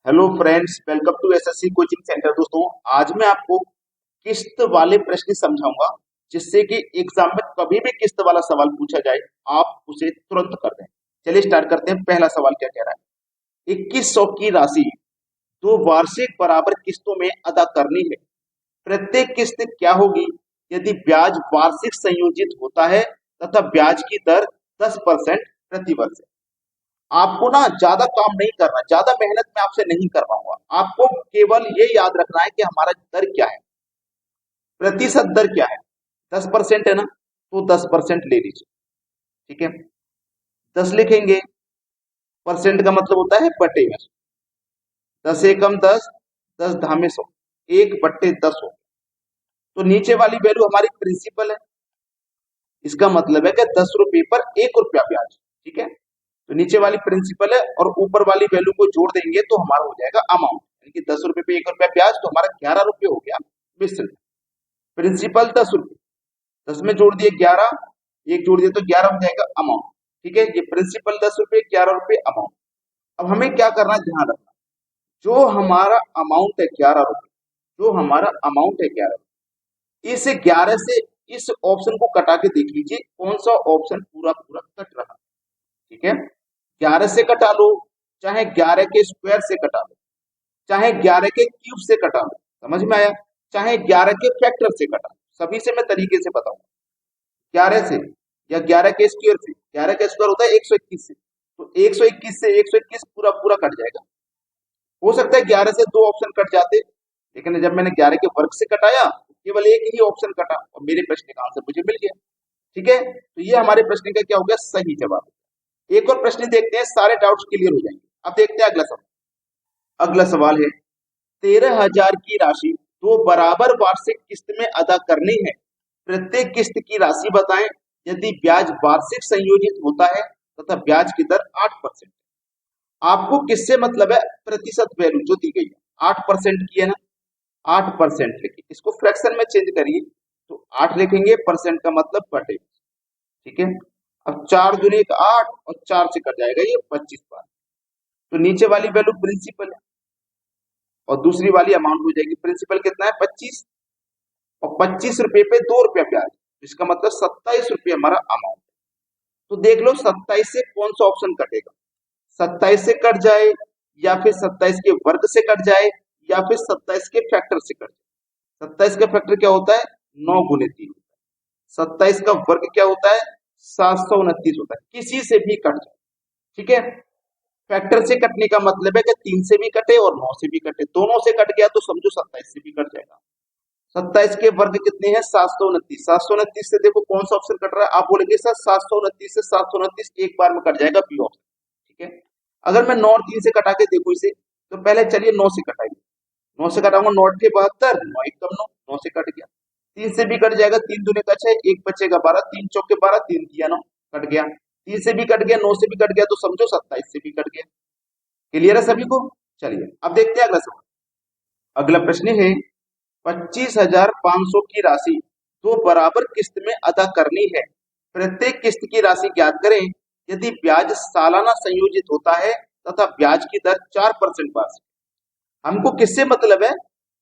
Hello friends, welcome to SSC coaching centre. दोस्तों, आज मैं आपको किस्त वाले प्रश्न समझाऊंगा, जिससे कि एग्जाम में कभी भी किस्त वाला सवाल पूछा जाए आप उसे तुरंत कर दें। चलिए स्टार्ट करते हैं। पहला सवाल क्या कह रहा है? 2100 की राशि दो वार्षिक बराबर किस्तों में अदा करनी है। प्रत्येक किस्त क्या होगी यदि ब्याज वार्षिक संयोजित होता है तथा ब्याज की दर 10% प्रति वर्ष है। आपको ना ज्यादा काम नहीं करना, ज्यादा मेहनत मैं आपसे नहीं करवाऊंगा। आपको केवल ये याद रखना है कि हमारा दर क्या है, प्रतिशत दर क्या है। 10% है ना, तो 10% ले लीजिए। ठीक है, 10 लिखेंगे। परसेंट का मतलब होता है बटे में। 10 एकम 10, 10 धामे 100, 1/10 हो। तो नीचे वाली वैल्यू हमारी प्रिंसिपल है। इसका मतलब है कि 10 रुपए पर 1 रुपया ब्याज। ठीक है, तो नीचे वाली प्रिंसिपल है और ऊपर वाली वैल्यू को जोड़ देंगे तो हमारा हो जाएगा अमाउंट, यानी कि 10 रुपए पे 1 रुपया ब्याज, तो हमारा 11 रुपये हो गया मिश्र। प्रिंसिपल 10 रुपये, 10 में जोड़ दिए 11, एक जोड़ दिए तो 11 हो जाएगा अमाउंट। ठीक है, ये प्रिंसिपल 10 रुपये, 11 रुपये अमाउंट। अब हमें क्या करना है, ध्यान रखना। जो हमारा अमाउंट है 11 रुपये, जो हमारा अमाउंट है 11, इस 11 से इस ऑप्शन को कटा के देख लीजिए कौन सा ऑप्शन पूरा पूरा कट रहा है। ठीक है, 11 से कटा लो, चाहे 11 के स्क्वायर से कटा लो, चाहे 11 के क्यूब से कटा लो, समझ में आया, चाहे 11 के फैक्टर से कटा लो, सभी से मैं तरीके से बताऊंगा। 11 से या 11 के स्क्वायर से, 11 का स्क्वायर होता है 121 से, तो 121 से 121 पूरा पूरा कट जाएगा। हो सकता है 11 से दो ऑप्शन कट जाते, लेकिन जब मैंने 11 के वर्ग से कटाया तो केवल एक ही ऑप्शन कटा और मेरे प्रश्न का आंसर मुझे मिल गया। ठीक है, तो ये हमारे प्रश्न का क्या हो गया, सही जवाब। एक और प्रश्न देखते हैं, सारे डाउट्स क्लियर हो जाएंगे। अब देखते हैं अगला सवाल। अगला सवाल है, 13,000 की राशि दो बराबर वार्षिक किस्त में अदा करनी है। प्रत्येक किस्त की राशि बताएं यदि ब्याज वार्षिक संयोजित होता है तथा ब्याज की दर 8%। आपको किससे मतलब है, प्रतिशत वैल्यू जो दी गई है 8% की है ना, 8% लिखिए। इसको फ्रैक्शन में चेंज करिए तो 8 लिखेंगे, परसेंट का मतलब बटे। ठीक है, अब 4 दूनी का 8 और 4 से कट जाएगा ये 25 बार। तो नीचे वाली वैल्यू प्रिंसिपल है और दूसरी वाली अमाउंट हो जाएगी। प्रिंसिपल कितना है 25, और 25 रुपए पे 2 रुपया ब्याज, इसका मतलब 27 रुपये हमारा अमाउंट। तो देख लो 27 से कौन सा ऑप्शन कटेगा, 27 से कट जाए, या फिर 27 के वर्ग से कट जाए, या फिर 27 के फैक्टर से कट जाए। 27 का फैक्टर क्या होता है, 9 × 3। 27 का वर्ग क्या होता है, 729 होता है। किसी से भी कट जाए। ठीक है, फैक्टर से कटने का मतलब है कि 3 से भी कटे और 9 से भी कटे, दोनों से कट गया तो समझो 27 से भी कट जाएगा। 27 के वर्ग कितने हैं, 729। 729 से देखो कौन सा ऑप्शन कट रहा है, आप बोलेंगे सर 729 से 729 एक बार में कट जाएगा, बी ऑप्शन। ठीक है, अगर मैं 9 और 3 से कटा के देखू इसे, तो पहले चलिए 9 से कटाइए। 9 से कटाऊंगा, 9 के 72, 9 एकम 9, 9 से कट गया। 3 से भी कट जाएगा, 3 दूनी का 6, एक बचेगा 12, 3 चौके 12, 3 दिया 9, कट गया। 3 से भी कट गया, 9 से भी कट गया, तो समझो 27 से भी कट गया। क्लियर है सभी को? चलिए अब देखते हैं अगला सवाल। अगला प्रश्न है, 25,500 की राशि दो बराबर किस्त में अदा करनी है। प्रत्येक किस्त की राशि ज्ञात करें यदि ब्याज सालाना संयोजित होता है तथा ब्याज की दर 4% वार्षिक। हमको किससे मतलब है,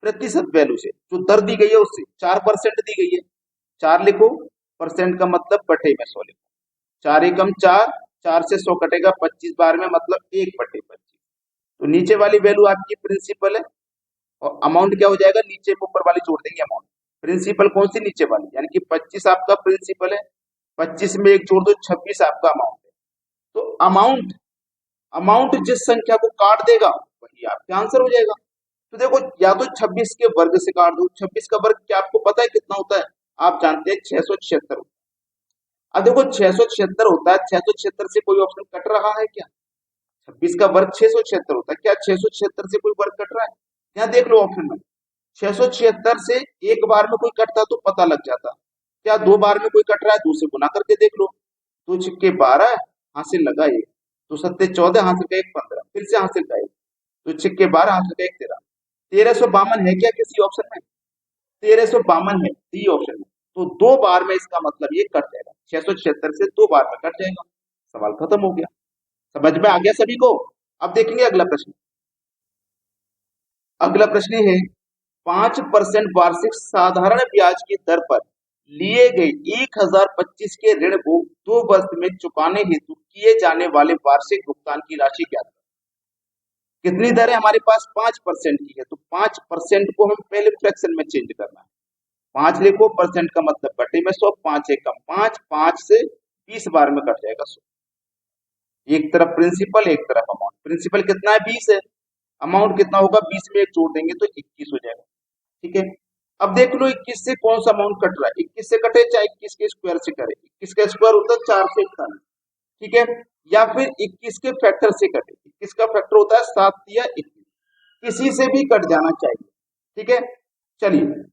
प्रतिशत वैल्यू से, जो दर दी गई है उससे। 4% दी गई है, 4 लिखो, परसेंट का मतलब बटे में 100 लिखो। 4 एकम 4, 4 से 100 कटेगा 25 बार में, मतलब 1/25। तो नीचे वाली वैल्यू आपकी प्रिंसिपल है और अमाउंट क्या हो जाएगा, नीचे में ऊपर वाली जोड़ देंगे अमाउंट। प्रिंसिपल कौन सी, नीचे वाली, यानी कि 25 आपका प्रिंसिपल है, 25 में एक जोड़ दो, 26 आपका अमाउंट है। तो अमाउंट, अमाउंट जिस संख्या को काट देगा वही आपका आंसर हो जाएगा। तो देखो, या तो 26 के वर्ग से काट दो। 26 का वर्ग क्या आपको पता है कितना होता है, आप जानते हैं 676। अब देखो 676 होता है, 676 से कोई ऑप्शन कट रहा है क्या? 26 का वर्ग 676 होता है, क्या 676 से कोई वर्ग कट रहा है? यहाँ देख लो ऑप्शन में, 676 से एक बार में कोई कटता तो पता लग जाता, क्या दो बार में कोई कट रहा है, दो से गुना करके देख लो। 2 × 12, हासिल लगा एक, तो 7 × 14, हासिल का एक 15, फिर से हासिल का एक, तो 6 × 12, हासिल का एक 13। 1352 है क्या किसी ऑप्शन में? 1352 है डी ऑप्शन में। तो दो बार में इसका मतलब ये कट जाएगा, 676 से दो बार में कट जाएगा। सवाल खत्म हो गया। समझ में आ गया सभी को? अब देखेंगे अगला प्रश्न। अगला प्रश्न है 5% वार्षिक साधारण ब्याज की दर पर लिए गए 1025 के ऋण को 2 वर्ष में चुकाने हेतु किए जाने वाले वार्षिक भुगतान की राशि क्या है? कितनी दर है हमारे पास? 5% की है, तो 5% को हम पहले फ्रैक्शन में चेंज करना है। 5 लिखो, परसेंट का मतलब बटे में 100, 5 एक कम 5, 5 से 20 बार में कट जाएगा 100। एक तरफ प्रिंसिपल, एक तरफ अमाउंट। प्रिंसिपल कितना है? 20 है। अमाउंट कितना होगा? 20 में एक जोड़ देंगे तो 21 हो जाएगा। ठीक है, अब देख लो 21 से कौन सा अमाउंट कट रहा है। 21 से कटे चाहे 21 के स्क्वायर से करे, 21 का स्क्वायर होता है 441। ठीक है, या फिर 21 के फैक्टर से कटे। 21 का फैक्टर होता है 7 या 21, किसी से भी कट जाना चाहिए। ठीक है, चलिए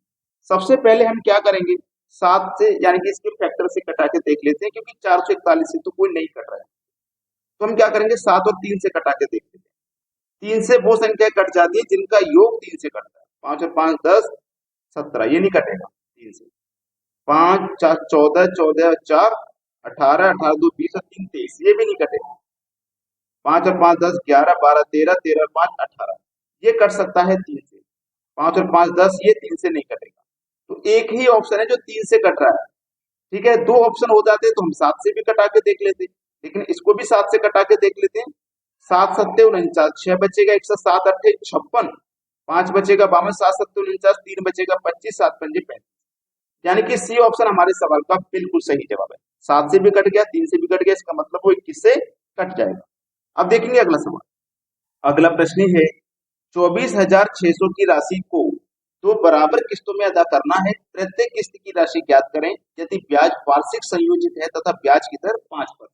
सबसे पहले हम क्या करेंगे, 7 से यानी कि इसके फैक्टर से कटा के देख लेते हैं, क्योंकि 441 से तो कोई नहीं कट रहा है। तो हम क्या करेंगे, 7 और 3 से कटा के देख लेते हैं। 3 से वो संख्या कट जाती है जिनका योग 3 से कटता है। 5 और 5 10, 17, ये नहीं कटेगा 3 से। 5 4 14, 14 4 18, 18 2 20 और 3 23, ये भी नहीं कटेगा। 5 और 5 10, 11 12 13, 13 और 5 18, ये कट सकता है 3 से। 5 और 5 10, ये 3 से नहीं कटेगा। तो एक ही ऑप्शन है जो 3 से कट रहा है। ठीक है, 2 ऑप्शन हो जाते तो हम 7 से भी कटा के देख लेते, लेकिन इसको भी 7 से कटा के देख लेते हैं। 7 सत्ते 49, 6 बचेगा 107 अट्ठे 56, 5 बचेगा 52, 7 सत्ते 49, 3 बचेगा 25, 7 पंजे 35। यानी कि सी ऑप्शन हमारे सवाल का बिल्कुल सही जवाब है। 7 से भी कट गया, 3 से भी कट गया, इसका मतलब वो 21 से कट जाएगा। अब देखेंगे अगला सवाल। अगला प्रश्न है 24,600 की राशि को 2 बराबर किस्तों में अदा करना है। प्रत्येक किस्त की राशि ज्ञात करें यदि ब्याज वार्षिक संयोजित है तथा ब्याज की दर 5%।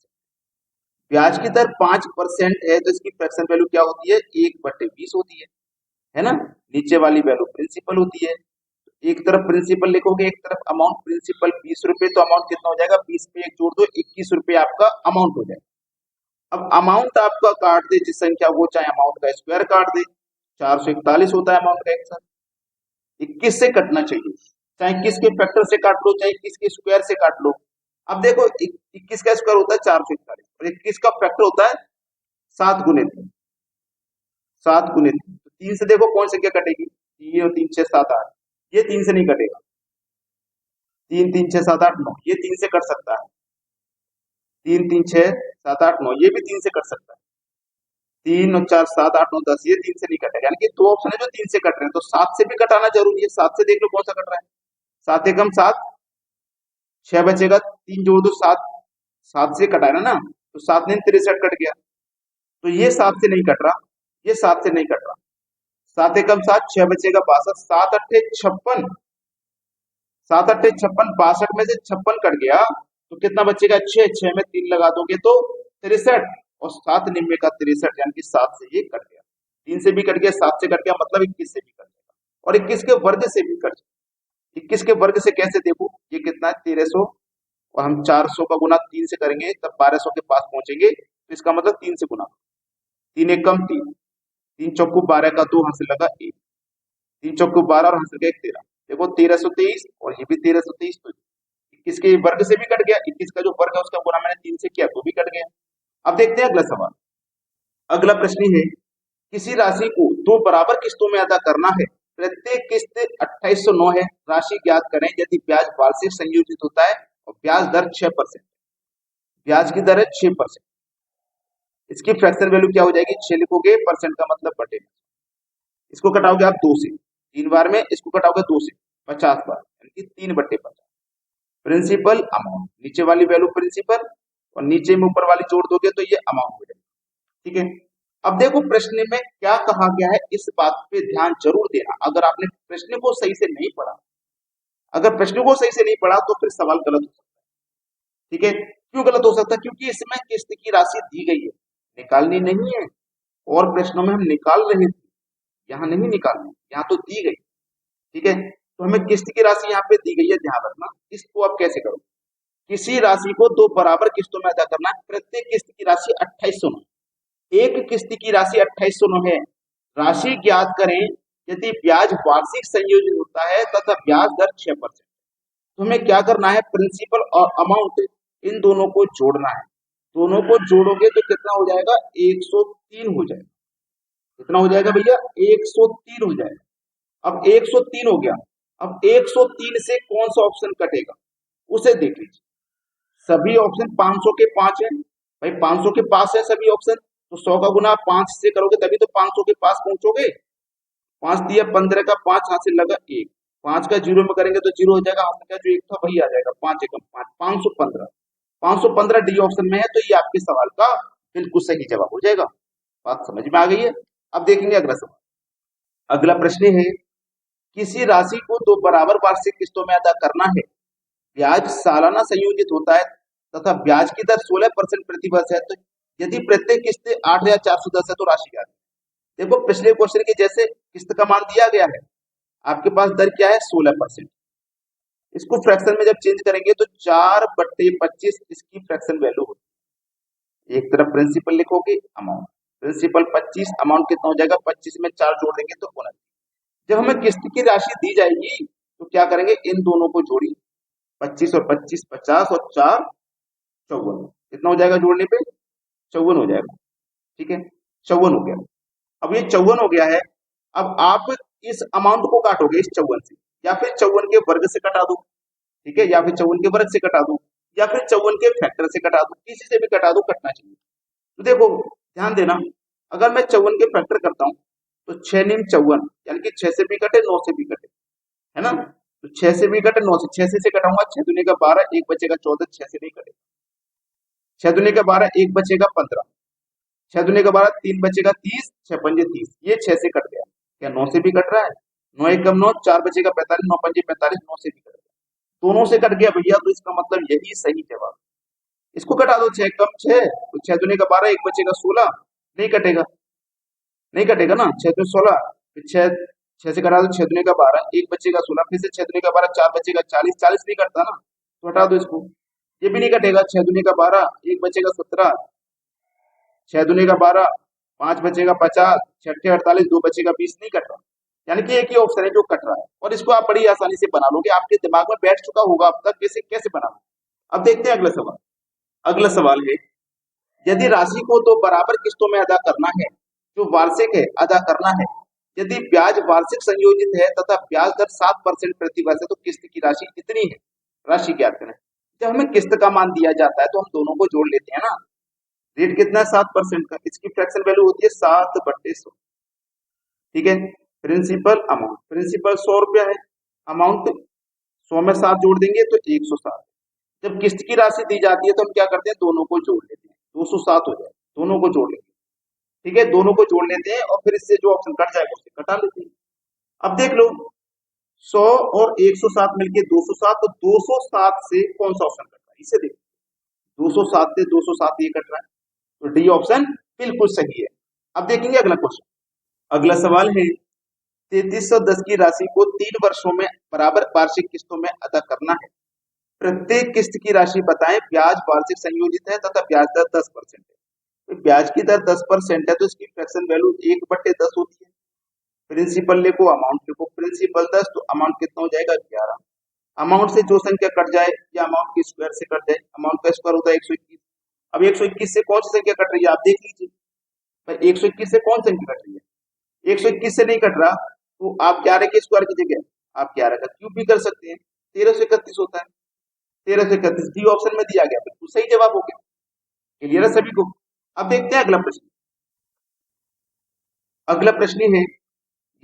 ब्याज की दर 5% है तो इसकी फ्रैक्शन वैल्यू क्या होती है? 1/20 होती है ना। नीचे वाली वैल्यू प्रिंसिपल होती है। एक तरफ प्रिंसिपल लिखोगे, एक तरफ अमाउंट। प्रिंसिपल 20 रुपए, तो अमाउंट कितना हो जाएगा? 20 पे एक जोड़ दो, 21 रुपए आपका अमाउंट हो जाएगा। अब अमाउंट आपका काट दे जिस संख्या वो, चाहे अमाउंट का स्क्वायर काट दे। 441 होता है अमाउंट का एक साथ। 21 से कटना चाहिए, चाहे 21 के फैक्टर से काट लो, चाहे 21 के स्क्वायर से काट लो। अब देखो 21 का स्क्वायर होता है 441 और 21 का फैक्टर होता है 7 गुने 3, 7 गुने 3। तो 3 से देखो कौन संख्या कटेगी? 3 और 3 6 7 8, ये 3 से नहीं कटेगा। 3 3 6 7 8 9, ये 3 से कट सकता है। 3 3 6 7 8 9, ये भी 3 से कट सकता है। 3 और 4 7 8 9 10, ये 3 से नहीं कटेगा। यानी कि 2 ऑप्शन है जो 3 से कट रहे हैं, तो 7 से भी कटाना जरूरी है। 7 से देख लो कौन सा कट रहा है। 7 एकम 7, 6 बचेगा, 3 जोड़ दो 7, 7 से कटाना ना, तो 7 ने 63 कट गया। तो ये 7 से नहीं कट रहा, ये 7 से नहीं कट रहा। 7 एकम 7, 6 बचेगा 62, 7 अट्ठे 56, 7 अट्ठे 56, 62 में से 56 कट गया तो कितना बचेगा? 6, 6 में 3 लगा दोगे तो 63, और 7 निम्न का 63, यानी कि 7 से ये कट गया। 3 से भी कट गया, 7 से कट गया, मतलब 21 से भी कट जाएगा, और 21 के वर्ग से भी कट जाएगा। 21 के वर्ग से कैसे देखो, ये कितना है? 1300, और हम 400 का गुना 3 से करेंगे तब 1200 के पास पहुंचेंगे, तो इसका मतलब 3 से गुना। 3 एक कम 3, 3 चौको 12 का 2 हासिल लगा 1, 3 चौको 12 और हासिल का 1 13। देखो 1323 और ये भी 1323, तो 21 के वर्ग से भी कट गया। 21 का जो वर्ग है उसका गुना मैंने 3 से किया तो भी कट गया। अब देखते हैं अगला सवाल। अगला प्रश्न है किसी राशि को 2 बराबर किस्तों में अदा करना है। प्रत्येक किस्त 2809 है। राशि ज्ञात करें यदि ब्याज वार्षिक संयोजित होता है और ब्याज दर 6%। ब्याज की दर है 6%। इसकी फ्रैक्शन वैल्यू क्या हो जाएगी? 6 लिखोगे, परसेंट का मतलब बटे में। इसको कटाओगे आप 2 से, 3 बार में। इसको कटाओगे 2 से 50 बार, यानी कि 3/50। प्रिंसिपल अमाउंट, नीचे वाली वैल्यू प्रिंसिपल और नीचे में ऊपर वाली जोड़ दोगे तो ये अमाउंट हो जाएगा। ठीक है, अब देखो प्रश्न में क्या कहा गया है, इस बात पे ध्यान जरूर देना। अगर आपने प्रश्न को सही से नहीं पढ़ा, अगर प्रश्न को सही से नहीं पढ़ा तो फिर सवाल गलत हो सकता है। ठीक है, क्यों गलत हो सकता है? क्योंकि इसमें किस्त की राशि दी गई है, निकालनी नहीं है। और प्रश्नों में हम निकाल रहे थे, यहाँ नहीं निकालनी, यहाँ तो दी गई। ठीक है, तो हमें किस्त की राशि यहाँ पे दी गई है, ध्यान रखना। इसको आप कैसे करोगे? किसी राशि को 2 बराबर किस्तों में अदा करना है। प्रत्येक किस्त की राशि 2809, एक किस्त की राशि 2809 है। राशि ज्ञात करें यदि ब्याज वार्षिक संयोजित होता है तथा ब्याज दर 6%। तो हमें क्या करना है? प्रिंसिपल और अमाउंट इन दोनों को जोड़ना है। दोनों को जोड़ोगे तो कितना हो जाएगा? 103 हो जाएगा। कितना हो जाएगा भैया? 103 हो जाएगा। अब 103 हो गया। अब 103 से कौन सा ऑप्शन कटेगा उसे देख लीजिए। सभी ऑप्शन 500 के 5 है भाई, 500 के पास है सभी ऑप्शन, तो 100 का गुना 5 से करोगे तभी तो 500 के पास पहुंचोगे। 5 दिया 15 का 5 हाथ से लगा 1, 5 का जीरो में करेंगे तो जीरो हो जाएगा, हाथ में का जो एक था वही आ जाएगा, 5 एकम 5, 515। 515 डी ऑप्शन में है, तो ये आपके सवाल का बिल्कुल सही जवाब हो जाएगा। बात समझ में आ गई है? अब देखेंगे अगला सवाल। अगला प्रश्न है, किसी राशि को दो बराबर वार्षिक किस्तों में अदा करना है, ब्याज सालाना संयोजित होता है तथा ब्याज की दर 16% प्रति वर्ष है, तो यदि प्रत्येक किस्त 8,410 है तो राशि क्या है? देखो पिछले क्वेश्चन के जैसे किस्त का मान दिया गया है, आपके पास दर क्या है? 16%। इसको फ्रैक्शन में जब चेंज करेंगे तो 4/25 इसकी फ्रैक्शन वैल्यू होगी। एक तरफ प्रिंसिपल लिखोगे, अमाउंट प्रिंसिपल 25, अमाउंट कितना हो जाएगा? 25 में 4 जोड़ देंगे तो 29। जब हमें किस्त की राशि दी जाएगी तो क्या करेंगे? इन दोनों को जोड़ी, 25 और 25 50 और 4 54। कितना हो जाएगा जोड़ने पे? 54 हो जाएगा। ठीक है, 54 हो गया। अब ये 54 हो गया है। अब आप इस अमाउंट को काटोगे इस 54 से, या फिर 54 के वर्ग से कटा दो, ठीक है, या फिर 54 के वर्ग से कटा दो, या फिर 54 के फैक्टर से कटा दो, किसी से भी कटा दो, कटना चाहिए। तो देखो ध्यान देना, अगर मैं 54 के फैक्टर करता हूँ तो 6 निम 54, यानी कि 6 से भी कटे 9 से भी कटे, है ना? तो 6 से भी कटे 9 से, 6 से कटाऊंगा, 6 दूनी का 12, एक बचेगा 14, 6 से नहीं कटेगा। 6 दूनी का 12, एक बचेगा 15, 6 दूनी का 12, 3 बचेगा 30, 6 पंजे 30, ये 6 से कट गया। क्या 9 से भी कट रहा है? 9 एकम 9, 4 बचेगा 45, 9 पंजे 45, 9 से भी कट गया। दोनों से कट गया भैया, तो इसका मतलब यही सही जवाब। इसको कटा दो, 6 कम 6, तो 6 दूनी का 12, एक बचेगा 16, नहीं कटेगा, नहीं कटेगा ना, 6 दूनी 16, फिर 6 से कटा दो, 6 दूनी का 12, एक बचेगा 16, फिर से 6 दूनी का 12, 4 बचेगा 40, 40 नहीं कटता ना, तो हटा दो इसको। ये भी नहीं कटेगा, 6 दूनी का 12, एक बचेगा 17, 6 दूनी का 12, 5 बचेगा 50, 6 48, 2 बचेगा 20, नहीं कट रहा। यानी कि एक ही ऑप्शन है जो कट रहा है, और इसको आप बड़ी आसानी से बना लोगे, आपके दिमाग में बैठ चुका होगा अब तक कैसे कैसे बनाना। अब देखते हैं अगला सवाल। अगला सवाल है, यदि राशि को तो बराबर किस्तों में अदा करना है, जो वार्षिक है अदा करना है, यदि ब्याज वार्षिक संयोजित है तथा ब्याज दर 7% प्रति वर्ष है, तो किस्त की राशि कितनी है? राशि ज्ञात करें। जब हमें किस्त का मान दिया जाता है तो हम दोनों को जोड़ लेते हैं ना। रेट कितना है? 7% का, इसकी फ्रैक्शन वैल्यू होती है 7/100। ठीक है, प्रिंसिपल अमाउंट, प्रिंसिपल 100 रुपया है, अमाउंट 100 में 7 जोड़ देंगे तो 107। जब किस्त की राशि दी जाती है तो हम क्या करते हैं? दोनों को जोड़ लेते हैं, 207 हो जाए, दोनों को जोड़ लेते हैं। ठीक है, दोनों को जोड़ लेते हैं और फिर इससे जो ऑप्शन कट जाएगा उसे कटा लेते हैं। अब देख लो, 100 और 107 मिलके 207, तो 207 से कौन सा ऑप्शन कट रहा है इसे देखो। 207 से 207 ये कट रहा है, तो डी ऑप्शन बिल्कुल सही है। अब देखेंगे अगला क्वेश्चन। अगला सवाल है, 3310 की राशि को 3 वर्षों में बराबर वार्षिक किस्तों में अदा करना है, प्रत्येक किस्त की राशि बताएं, ब्याज वार्षिक संयोजित है तथा ब्याज दर 10% है। तो ब्याज की दर 10% है तो इसकी फ्रैक्शन वैल्यू 1/10 होती है। प्रिंसिपल लिखो, अमाउंट लिखो, प्रिंसिपल 10 तो अमाउंट कितना हो जाएगा? 11। अमाउंट से जो संख्या कट जाए या अमाउंट के स्क्वायर से कट जाए, अमाउंट का स्क्वायर होता है 121। अब 121 से कौन सी संख्या कट रही है आप देख लीजिए भाई, 121 से कौन संख्या कट रही है? 121 से नहीं कट रहा, तो आप 11 के स्क्वायर की जगह आप 11 का क्यूब भी कर सकते हैं, 1331 होता है। 1331 डी ऑप्शन में दिया गया, बिल्कुल सही जवाब हो गया। क्लियर है सभी को? अब देखते हैं अगला प्रश्न। अगला प्रश्न है,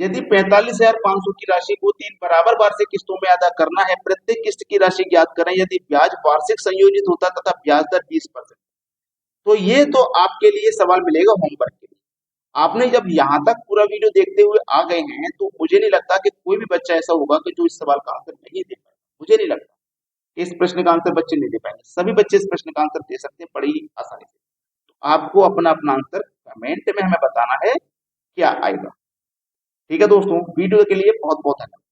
यदि 45,500 की राशि को 3 बराबर वार्षिक किस्तों में अदा करना है, प्रत्येक किस्त की राशि ज्ञात करें यदि ब्याज वार्षिक संयोजित होता तथा ब्याज दर 20%। तो ये तो आपके लिए सवाल मिलेगा होमवर्क के लिए। आपने जब यहाँ तक पूरा वीडियो देखते हुए आ गए हैं तो मुझे नहीं लगता कि कोई भी बच्चा ऐसा होगा कि जो इस सवाल का आंसर नहीं दे पाएगा। मुझे नहीं लगता कि इस प्रश्न का आंसर बच्चे नहीं दे पाएंगे, सभी बच्चे इस प्रश्न का आंसर दे सकते हैं बड़ी ही आसानी से। तो आपको अपना अपना आंसर कमेंट में हमें बताना है क्या आएगा। ठीक है दोस्तों, वीडियो के लिए बहुत बहुत धन्यवाद।